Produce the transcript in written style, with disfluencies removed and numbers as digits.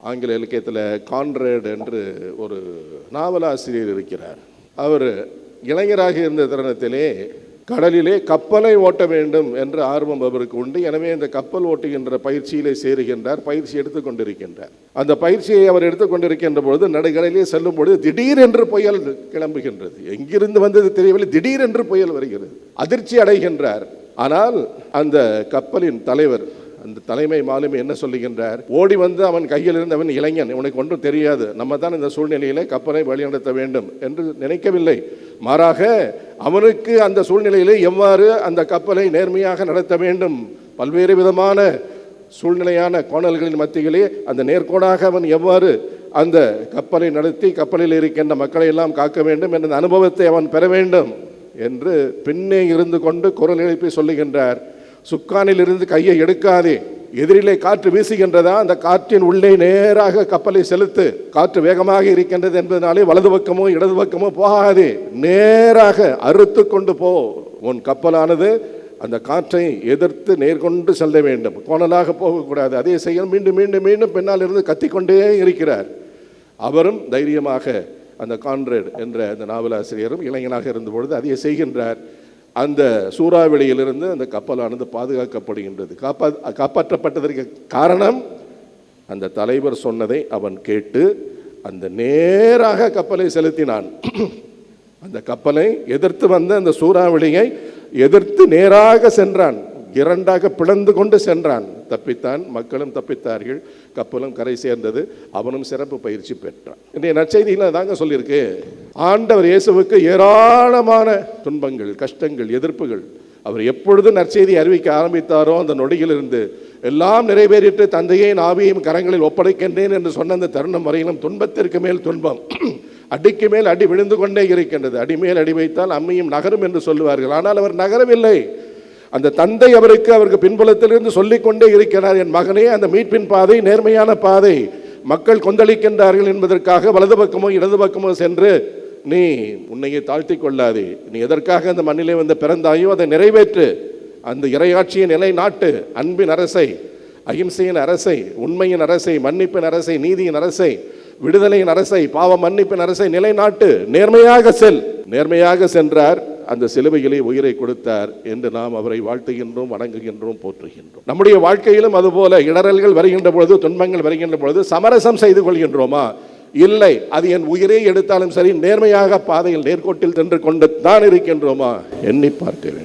ஆங்கில இலக்கியத்தில் கான்ரேட் என்று ஒரு நாவலாசிரியர் இருக்கிறார். அவர் இளைஞராக இருந்த தருணத்திலே கடலிலே கப்பலை ஓட்ட வேண்டும் என்ற ஆர்வம் அவருக்கு உண்டு. எனவே இந்த கப்பல் ஓட்டுகின்ற பயிற்சியிலே சேருகின்றார், பயிற்சி எடுத்துக்கொண்டிருக்கின்றார். அந்த பயிற்சியை அவர் எடுத்துக்கொண்டிருக்கின்ற பொழுது நடுக்கடலிலே செல்லும் பொழுது திடீரென்று புயல் கிளம்புகின்றது. எங்கிருந்து வந்தது தெரியவில்லை, திடீரென்று புயல் வருகிறது. அதிர்ச்சி அடைகின்றார். ஆனால் அந்த கப்பலின் தலைவர், அந்த தலைமை மாலுமி என்ன சொல்லுகின்றார்? ஓடி வந்து அவன் கையில் இருந்தவன் இளைஞன், உனக்கு ஒன்றும் தெரியாது, நம்ம தான் இந்த சூழ்நிலையிலே கப்பலை வழிநடத்த வேண்டும் என்று நினைக்கவில்லை. மாறாக அவனுக்கு அந்த சூழ்நிலையிலே எவ்வாறு அந்த கப்பலை நேர்மையாக நடத்த வேண்டும், பல்வேறு விதமான சூழ்நிலையான கோணல்களின் மத்தியிலே அந்த நேர்கோடாக அவன் எவ்வாறு அந்த கப்பலை நடத்தி கப்பலில் இருக்கின்ற மக்களை எல்லாம் காக்க வேண்டும் என்ற அனுபவத்தை அவன் பெற வேண்டும் என்று பின்னே இருந்து கொண்டு குரல் எழுப்பி சொல்லுகின்றார். சுக்கானில் இருந்து கையை எடுக்காதே, எதிரிலே காற்று வீசுகின்றதா, அந்த காற்றின் உள்ளே நேராக கப்பலை செலுத்து. காற்று வேகமாக இருக்கின்றது என்பதனாலே வலது பக்கமோ இடது பக்கமோ போகாதே, நேராக அறுத்து கொண்டு போ. உன் கப்பலானது அந்த காற்றை எதிர்த்து நேர்கொண்டு செல்ல வேண்டும், கோணலாக போகக்கூடாது. அதே செய்ய மீண்டும் மீண்டும் மீண்டும் பின்னால் இருந்து கத்திக்கொண்டே இருக்கிறார். அவரும் தைரியமாக, அந்த கான்ரேட் என்ற அந்த நாவலாசிரியரும் இளைஞனாக இருந்த பொழுது அதையே செய்கின்றார். அந்த சூறாவளியிலிருந்து அந்த கப்பலானது பாதுகாக்கப்படுகின்றது. காப்பாற்றப்பட்டதற்கு காரணம் அந்த தலைவர் சொன்னதை அவன் கேட்டு அந்த நேராக கப்பலை செலுத்தினான். அந்த கப்பலை எதிர்த்து வந்த அந்த சூறாவளியை எதிர்த்து நேராக சென்றான், இரண்டாக பிளந்து கொண்டு சென்றான். தப்பித்தான், மக்களும் தப்பித்தார்கள், கப்பலும் கரை சேர்ந்தது. அவனும் சிறப்பு பயிற்சி பெற்றான். இன்றைய நற்செய்தியில் தாங்க சொல்லியிருக்கு, ஆண்டவர் இயேசுவுக்கு ஏராளமான துன்பங்கள், கஷ்டங்கள், எதிர்ப்புகள். அவர் எப்பொழுது நற்செய்தி அறிவிக்க ஆரம்பித்தாரோ அந்த நொடியிலிருந்து எல்லாம் நிறைவேறிட்டு தந்தையை ஆவியையும் கரங்களில் ஒப்படைக்கின்றேன் என்று சொன்ன அந்த தருணம் வரையிலும் துன்பத்திற்கு மேல் துன்பம், அடிக்கு மேல் அடி விழுந்து கொண்டே இருக்கின்றது. அடிமேல் அடி வைத்தால் அம்மியும் நகரும் என்று சொல்லுவார்கள். ஆனால் அவர் நகரவில்லை. அந்த தந்தை அவருக்கு பின்புலத்திலிருந்து சொல்லிக்கொண்டே இருக்கிறார், என் மகனே, அந்த மீட்பின் பாதை நேர்மையான பாதை. மக்கள் கொந்தளிக்கின்றார்கள் என்பதற்காக வலது பக்கமோ இடது பக்கமோ சென்று நீ உன்னையே தாழ்த்தி கொள்ளாதே. நீ எதற்காக அந்த மண்ணிலே வந்து பிறந்தாயோ அதை நிறைவேற்று. அந்த இறையாட்சியை நிலை நாட்டு. அன்பின் அரசை, அகிம்சையின் அரசை, உண்மையின் அரசை, மன்னிப்பின் அரசை, நீதியின் அரசை, விடுதலையின் அரசை, பாவ மன்னிப்பின் அரசை நிலைநாட்டு. நேர்மையாக செல். நேர்மையாக சென்றார், அந்த சிலுவையிலே உயிரை கொடுத்தார் என்று நாம் அவரை வாழ்த்துகின்றோம், வணங்குகின்றோம், போற்றுகின்றோம். நம்முடைய வாழ்க்கையிலும் அதுபோல இடரல்கள் வருகின்ற பொழுது, துன்பங்கள் வருகின்ற பொழுது சமரசம் செய்து கொள்கின்றோமா? இல்லை. அது என் உயிரை எடுத்தாலும் சரி, நேர்மையாக பாதையில் நேர்கோட்டில் சென்று கொண்டு தான் இருக்கின்றோமா? எண்ணி பார்க்க வேண்டும்.